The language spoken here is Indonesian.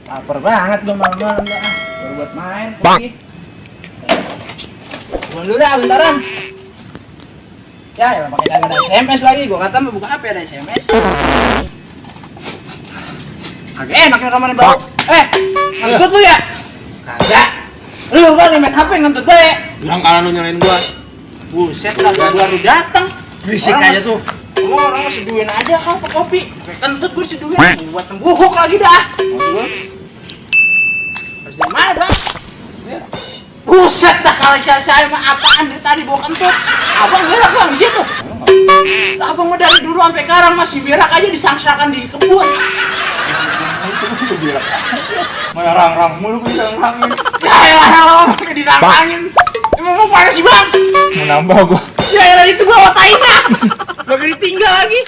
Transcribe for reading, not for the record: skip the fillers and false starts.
Lapar banget gua malam-malam dah. Baru buat main kopi. Gua dulu dah bentaran. Ya pakai kagak ada SMS lagi. Gua kata mau buka HP ada SMS. Agak enak rekaman bau. Ngentut lu ya? Kagak. Lu kan main HP ngentut bae. Bilang kalau lu nyalain gua. Buset lah, baru datang. Berisik aja tuh. Orang seduin aja kau ke kopi. Kentut gue seduin. Buat tembuhuk lagi dah. Pas dari mana bang? Buset dah kalau saya mah apaan dari tadi bawa kentut. Abang berak bang di situ. Abang mah dari dulu sampai sekarang masih berak aja disangsakan di kebun. Malah rang-rang mulu gue rang-rangin. Ya elah pakai dirangangin. Emang mau panas sih bang? Mau nambah gua. Ya elah itu bawa tainya. Gak ditinggal lagi.